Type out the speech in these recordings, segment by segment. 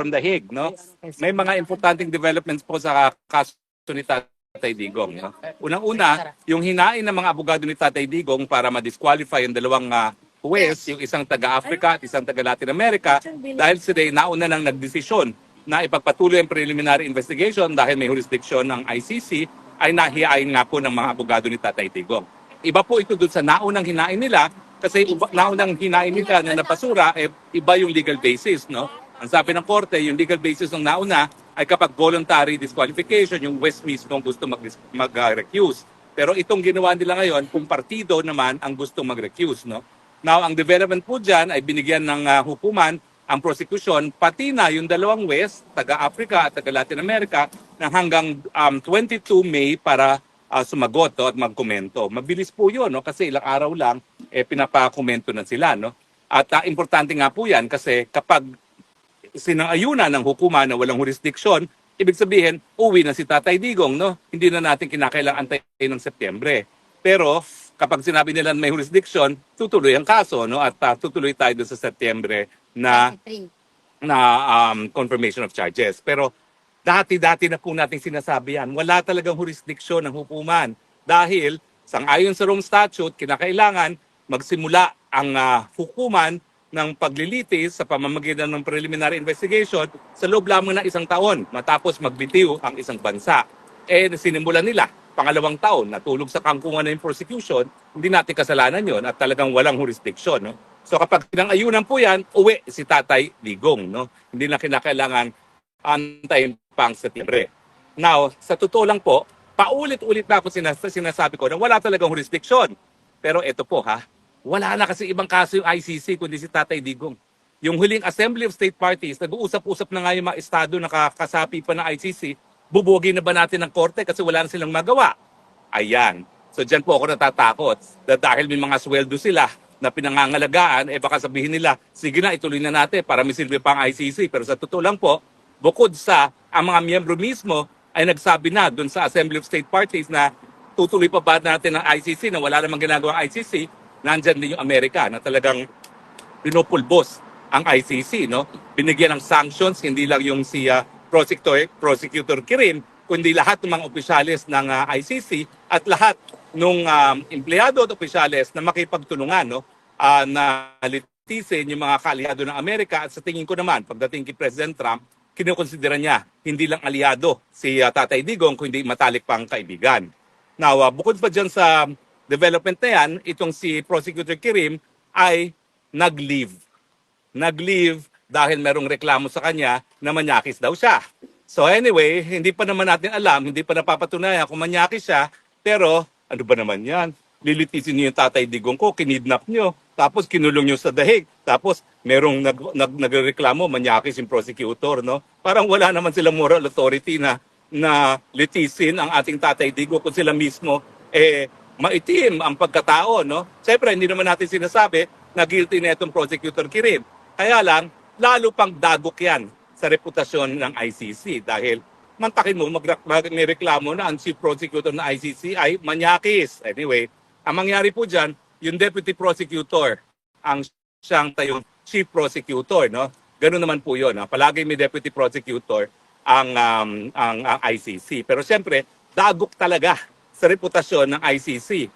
from The Hague, no? May mga importanteng developments po sa kaso ni Tatay Digong. No? Unang-una, yung hinain ng mga abogado ni Tatay Digong para ma-disqualify yung dalawang huwes, yung isang taga-Africa at isang taga-Latin America, dahil sila nauna nang nagdesisyon na ipagpatuloy ang preliminary investigation dahil may jurisdiction ng ICC, ay nahihain nga po ng mga abogado ni Tatay Digong. Iba po ito doon sa naunang hinain nila, kasi naunang hinain nila na napasura, iba yung legal basis, no? Ang sabi ng korte, yung legal basis ng nauna ay kapag voluntary disqualification, yung West mismo gusto mag-recuse. Pero itong ginawa nila ngayon, kung partido naman ang gusto mag-recuse, no? Now, ang development po dyan ay binigyan ng hukuman ang prosecution, pati na yung dalawang West, taga-Africa at taga-Latin America, na hanggang 22 May para sumagot at magkomento. Mabilis po yun, no? Kasi ilang araw lang, pinapakomento na sila. No? At importante nga po yan kasi kapag sinang-ayunan ng hukuman na walang jurisdiction, ibig sabihin, uwi na si Tatay Digong. No? Hindi na natin kinakailangan antayin ng Setyembre. Pero kapag sinabi nila may jurisdiction, tutuloy ang kaso. No? At tutuloy tayo doon sa Setyembre na confirmation of charges. Pero dati-dati na po natin sinasabi yan. Wala talagang jurisdiction ng hukuman. Dahil, sang-ayon sa Rome Statute, kinakailangan magsimula ang hukuman ng paglilitis sa pamamagitan ng preliminary investigation sa loob lamang ng 1 taon matapos magbitiw ang isang bansa. Sinimulan nila, pangalawang taon, natulog sa kangkungan na yung prosecution, hindi natin kasalanan yon at talagang walang jurisdiction. No? So kapag pinang-ayunan po yan, uwi si Tatay Digong. No? Hindi na kinakailangan antayin pang Setyembre. Now, sa totoo lang po, paulit-ulit na ako sinasabi ko na wala talagang jurisdiction. Pero ito po wala na kasi ibang kaso yung ICC kundi si Tatay Digong. Yung huling Assembly of State Parties, nag-uusap-usap na nga yung mga estado na kasapi pa ng ICC, bubogin na ba natin ng korte kasi wala na silang magawa? Ayan. So dyan po ako natatakot dahil may mga sweldo sila na pinangangalagaan, baka sabihin nila, sige na, ituloy na natin para may silbi pa ang ICC. Pero sa totoo lang po, bukod sa ang mga miyembro mismo ay nagsabi na doon sa Assembly of State Parties na tutuloy pa ba natin ang ICC na wala namang ginagawa ang ICC, nandyan din yung Amerika na talagang pinupulbos ang ICC. No? Binigyan ng sanctions, hindi lang yung si Prosecutor Kirim, kundi lahat ng mga opisyalis ng ICC at lahat ng empleyado at opisyalis na makipagtulungan na litisin yung mga kaalyado ng Amerika. At sa tingin ko naman, pagdating kay President Trump, kinukonsidera niya hindi lang alyado si Tatay Digong, kundi matalik pang kaibigan. Now, bukod pa dyan sa development na yan, itong si Prosecutor Kirim ay nag-leave. Nag-leave dahil merong reklamo sa kanya na manyakis daw siya. So anyway, hindi pa naman natin alam, hindi pa napapatunayan kung manyakis siya, pero ano ba naman yan? Lilitisin niyo yung Tatay Digong ko, kinidnap niyo, tapos kinulong niyo sa The Hague, tapos merong nagreklamo, manyakis yung prosecutor, no? Parang wala naman silang moral authority na litisin ang ating Tatay Digong kung sila mismo maitim ang pagkatao, no? Siyempre, hindi naman natin sinasabi na guilty na itong Prosecutor Kirim. Kaya lang, lalo pang dagok yan sa reputasyon ng ICC dahil mantakin mo, may reklamo na ang chief prosecutor ng ICC ay manyakis. Anyway, ang mangyari po dyan, yung deputy prosecutor ang siyang tayong chief prosecutor, no? Ganun naman po yun. Palagi may deputy prosecutor ang ICC. Pero siyempre, dagok talaga sa reputasyon ng ICC.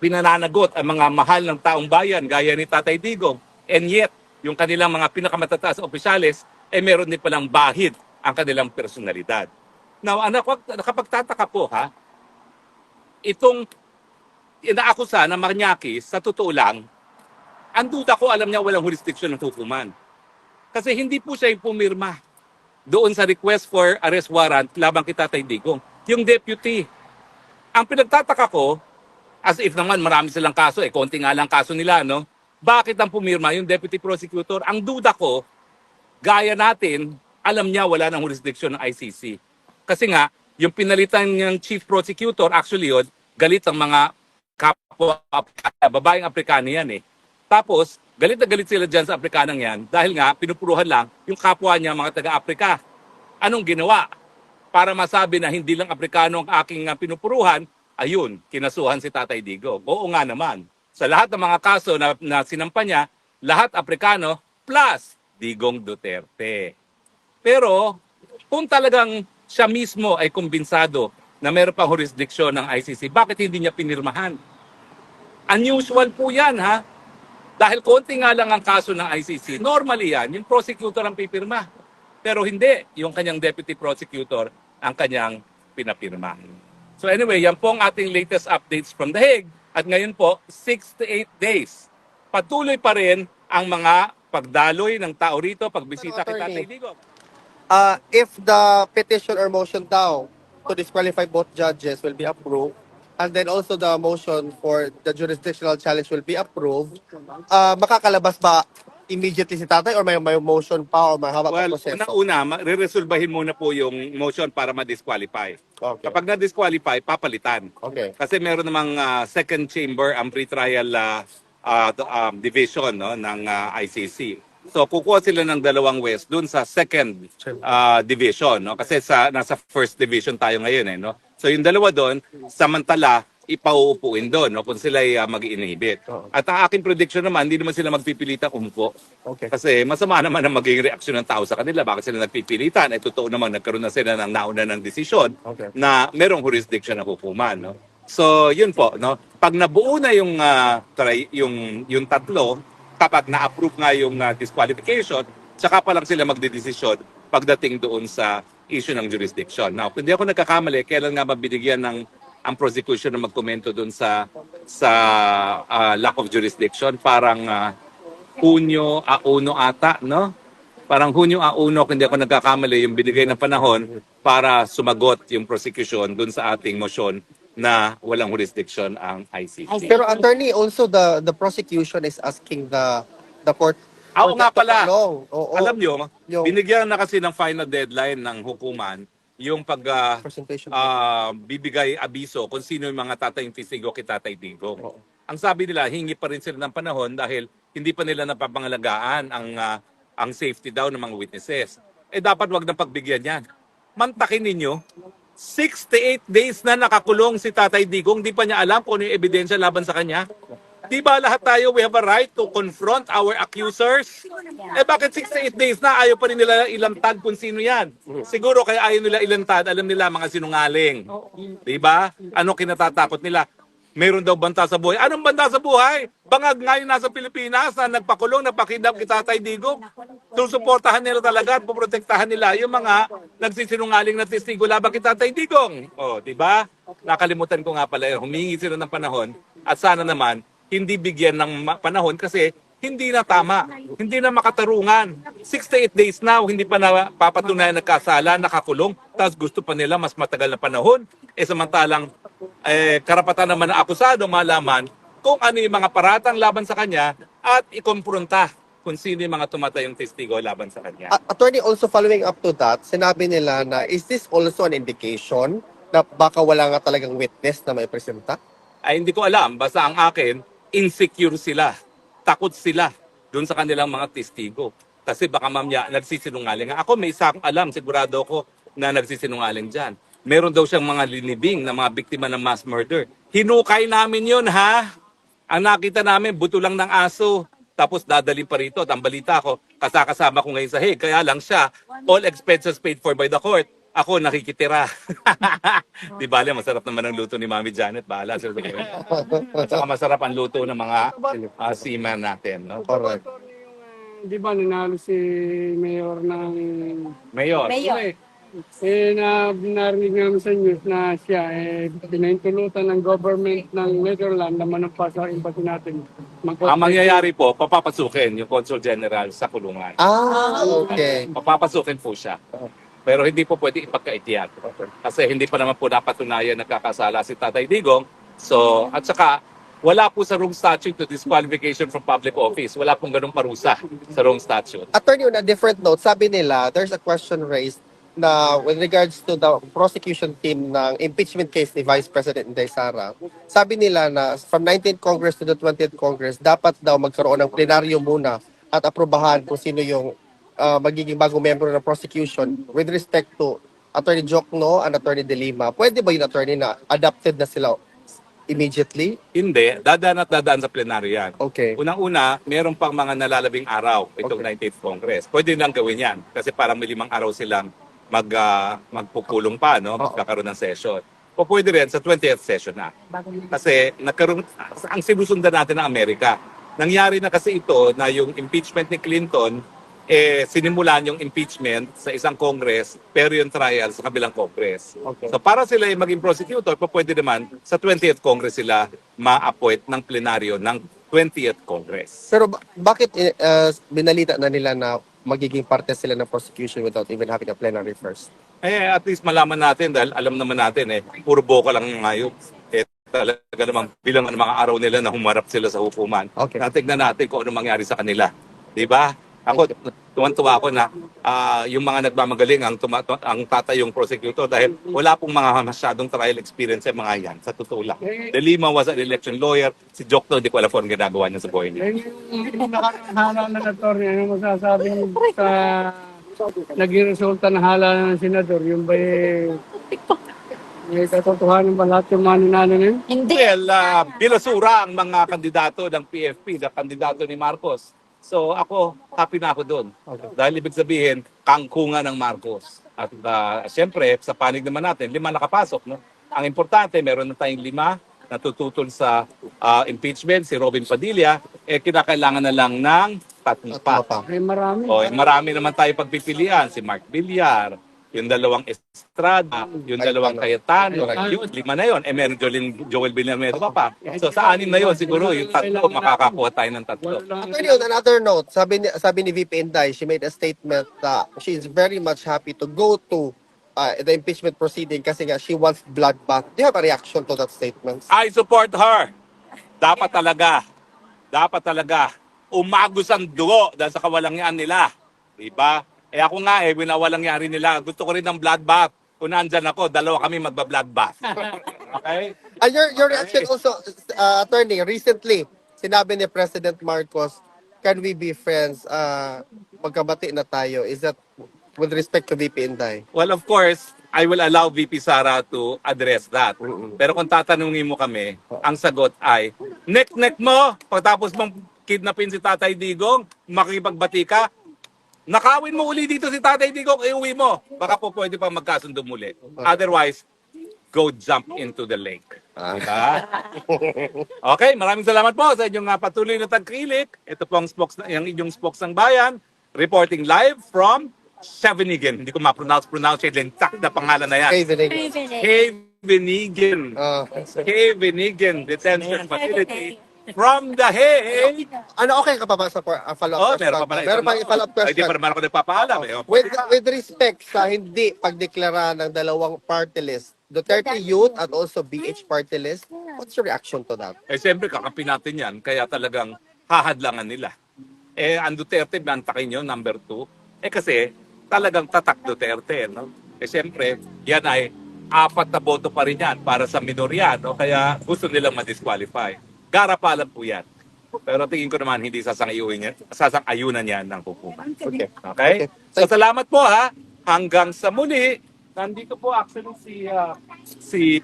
Pinananagot ang mga mahal ng taong bayan gaya ni Tatay Digong, and yet yung kanilang mga pinakamatataas na opisyalis meron din palang bahid ang kanilang personalidad. Now, nakapagtataka po itong inaakusa na manyakis, sa totoo lang, ang duda ko, alam niya walang jurisdiction ng hukuman. Kasi hindi po siya yung pumirma doon sa request for arrest warrant labang kay Tatay Digong. Yung deputy. Ang pinagtataka ko, as if naman marami silang kaso, konti nga lang kaso nila, no? Bakit ang pumirma yung deputy prosecutor? Ang duda ko, gaya natin, alam niya wala ng jurisdiction ng ICC. Kasi nga, yung pinalitan ng chief prosecutor, actually yun, galit ang mga kapwa, babaeng Aprikano yan Tapos, galit na galit sila dyan sa Aprikanang yan dahil nga, pinupuruhan lang yung kapwa niya mga taga-Aprika. Anong ginawa? Para masabi na hindi lang Aprikano ang aking pinupuruhan, ayun, kinasuhan si Tatay Digong. Oo nga naman. Sa lahat ng mga kaso na sinampa niya, lahat Aprikano plus Digong Duterte. Pero kung talagang siya mismo ay kumbinsado na meron pang jurisdiction ng ICC, bakit hindi niya pinirmahan? Unusual po yan, ha? Dahil konti nga lang ang kaso ng ICC, normally yan, yung prosecutor ang pipirma. Pero hindi, yung kanyang deputy prosecutor ang kanyang pinapirma. So anyway, yan po ang ating latest updates from The Hague. At ngayon po, 6 to 8 days. Patuloy pa rin ang mga pagdaloy ng tao rito, pagbisita kay Tatay Digong. If the petition or motion daw to disqualify both judges will be approved, and then also the motion for the jurisdictional challenge will be approved, makakalabas ba immediately si tatay or may motion pa o mahaba pa Well, proseso? unang-una, re-resolbahin muna po yung motion para ma-disqualify. Okay. Kapag na-disqualify, papalitan. Okay. Kasi meron namang second chamber ang pre-trial division, no, ng ICC. So kukuha sila ng dalawang West dun sa second division, no? Kasi nasa first division tayo ngayon, no? So yung dalawa doon, samantala ipauupuin doon, no, kung sila ay mag-inhibit. At ang aking prediction naman, hindi naman sila magpipilitan umupo. Okay. Kasi masama naman ang magiging reaksyon ng tao sa kanila. Bakit sila nagpipilitan? Eh, totoo naman, nagkaroon na sila ng nauna ng desisyon Okay. na merong jurisdiction na hukuman. No? So, yun po. No? Pag nabuo na yung tatlo, kapag na-approve nga yung disqualification, tsaka pa lang sila magdedesisyon pagdating doon sa issue ng jurisdiction. Now, kung hindi ako nagkakamali, kailan nga mabinigyan ng ang prosecution na magkomento doon sa lack of jurisdiction? Parang Hunyo A1 ata, no? Parang Hunyo A1, kung hindi ako nagkakamali, yung binigay na panahon para sumagot yung prosecution doon sa ating motion na walang jurisdiction ang ICC. Pero attorney, also the prosecution is asking the court Oo nga pala. Oo. Alam nyo, Yung- binigyan na kasi ng final deadline ng hukuman yung presentation. bibigay abiso kung sino yung mga tatayong testigo kay Tatay Digong. Oo. Ang sabi nila, hingi pa rin sila ng panahon dahil hindi pa nila napapangalagaan ang safety daw ng mga witnesses. Eh dapat wag na pagbigyan yan. Mantakin ninyo, 6 to 8 days na nakakulong si Tatay Digong, di pa niya alam kung ano yung ebidensya laban sa kanya. Di ba lahat tayo, we have a right to confront our accusers? Eh bakit 6 to 8 days na ayaw pa rin nila ilantad kung sino yan? Siguro kaya ayaw nila ilantad, alam nila mga sinungaling. Di ba? Ano kinatatakot nila? Meron daw banta sa buhay. Anong banta sa buhay? Bangag ngayon nasa Pilipinas na nagpakulong, napakidnap kay Tatay Digong. Susuportahan nila talaga at poprotektahan nila yung mga nagsisinungaling na testigo laban kay Tatay Digong. O, di ba? Nakalimutan ko nga pala, humingi sila ng panahon at sana naman hindi bigyan ng panahon kasi hindi na tama, hindi na makatarungan. 6 to 8 days now, hindi pa na papatunayan nagkasala, nakakulong, tapos gusto pa nila mas matagal na panahon. Samantalang karapatan naman ng akusado malaman kung ano yung mga paratang laban sa kanya at ikompronta kung sino yung mga tumatayong testigo laban sa kanya. Attorney, also following up to that, sinabi nila na is this also an indication na baka wala nga talagang witness na may presenta? Ay hindi ko alam, basta ang akin, insecure sila, takot sila doon sa kanilang mga testigo. Kasi baka mamaya nagsisinungaling. Ako may isa akong alam, sigurado ako na nagsisinungaling dyan. Meron daw siyang mga linibing na mga biktima ng mass murder. Hinukay namin yun, ha? Ang nakita namin, buto lang ng aso. Tapos dadali pa rito. At ang balita ko, kasama ko ngayon sa Hague. Kaya lang siya, all expenses paid for by the court. Ako nakikitira. Di bale, masarap naman ang luto ni Mami Janet. Bahala sila sa gawin. At saka masarap ang luto ng mga seaman natin. No? Correct. Di ba nanalo si Mayor ng Mayor. narinig namin sa news na siya pinahintulutan ng government ng Netherlands na manumpa sa embassy natin. Ang mangyayari po, papapasukin yung Consul General sa kulungan. Okay. Papapasukin po siya. Pero hindi po pwede ipagkaitiyak. Kasi hindi pa naman po napatunayan nagkakasala si Tatay Digong. So, at saka, wala po sa Rome Statute to disqualification from public office. Wala pong ganung parusa sa Rome Statute. Attorney, on a different note, sabi nila, there's a question raised na with regards to the prosecution team ng impeachment case ni Vice President Inday Sara. Sabi nila na from 19th Congress to the 20th Congress, dapat daw magkaroon ng plenaryo muna at aprobahan kung sino yung magiging bagong membro ng prosecution with respect to Attorney Jokno and Attorney De Lima. Pwede ba yung attorney na adopted na sila immediately? Hindi, dadaan at dadaan sa plenaryo yan. Okay. Unang-una, meron pang mga nalalabing araw itong Okay. 19th Congress. Pwede lang gawin yan kasi parang may 5 araw silang magpupulong pa, no? Magkakaroon ng session. O pwede rin sa 20th session na. Kasi ang sinusundan natin ng Amerika. Nangyari na kasi ito na yung impeachment ni Clinton, sinimulan yung impeachment sa isang Congress, pero yung trial sa kabilang Congress. Okay. So para sila yung maging prosecutor, pwede naman sa 20th Congress sila ma-appoint ng plenaryo ng 20th Congress. Pero bakit binalita na nila na magiging parte sila ng prosecution without even having a plenary first? At least malaman natin dahil alam naman natin puro boka lang ngayon. Talaga namang bilang ng mga araw nila na humarap sila sa hukuman. Okay. Tignan natin kung ano mangyari sa kanila. 'Di ba? Ako, tuwan-tuwa ako na yung mga nagmamagaling ang tatayong prosecutor dahil wala pong mga masyadong trial experience sa mga yan, sa totoo lang. De Lima was an election lawyer. Si Jokto, di ko alam kung ang ginagawa niya sa buhay niya. Yung nakakahala ng attorney, ano masasabi sa naging resulta ng hala ng senador? Yung ba may katotohanan ba lahat yung mananalo na yun? Hindi. Well, bilasura ang mga kandidato ng PFP, na kandidato ni Marcos. So ako, happy na ako doon. Dahil ibig sabihin, kangkungan ng Marcos. At siyempre, sa panig naman natin, 5 nakapasok. No? Ang importante, meron na tayong 5 na tututol sa impeachment. Si Robin Padilla, kinakailangan na lang ng 3 pa. Ay marami. Marami naman tayo pagpipilian. Si Mark Villar, yung 2 Estrada, yung 2 Cayetano, yun, 5 na yun. Meron Joel Villanueva pa. So sa 6 na yun, siguro yung 3 makakakuha tayo ng 3. Actually, on another note, sabi ni VP Inday, she made a statement that she is very much happy to go to the impeachment proceeding kasi nga she wants bloodbath. Do you have a reaction to that statement? I support her. Dapat talaga umagos ang dugo dahil sa kawalangyaan nila. Diba? Ako nga winawalangyari nila. Gusto ko rin ng bloodbath. Kung nandyan ako, 2 kami magba-bloodbath. Okay? And your reaction also, attorney, recently, sinabi ni President Marcos, can we be friends? Magkabati na tayo. Is that with respect to VP Inday? Well, of course, I will allow VP Sara to address that. Pero kung tatanungin mo kami, ang sagot ay, nek-nek mo, pagtapos mong kidnapin si Tatay Digong, makipagbati ka, nakawin mo uli dito si Tatay Digong, iuwi mo. Baka po pwede pa magkasundo muli. Otherwise, go jump into the lake. Diba? Okay, maraming salamat po sa inyong patuloy na tagkilik. Ito po ang yung inyong spokes ng bayan, reporting live from Shevenigan. Hindi ko ma-pronounce yung tak na pangalan na yan. Havenigan. Havenigan Detention Facility from The Hague. Ano, okay ka pa ba sa follow-up question? Meron pa pala. Meron pa follow-up Ay, di question. pa naman ako nagpapaalam. With respect sa hindi pagdeklara ng 2 party list, Duterte Youth at also BH party list, what's your reaction to that? Siyempre, kakampi natin yan. Kaya talagang hahadlangan nila. Ang Duterte, mantakin nyo, number 2. Kasi talagang tatak Duterte. No? Siyempre, yan ay 4 na boto pa rin yan para sa minorya. No? Kaya gusto nilang ma-disqualify. Garapalan po yan. Pero tingin ko naman hindi sasang-ayunan yan ng hukuman. Okay? So salamat po ha. Hanggang sa muli. Nandito po actually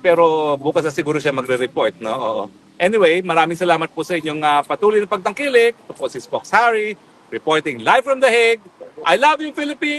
pero bukas na siguro siya magre-report, no? Oo. Anyway, maraming salamat po sa inyong patuloy na pagtangkilik. Ito po si Spokes Harry, reporting live from The Hague. I love you, Philippines!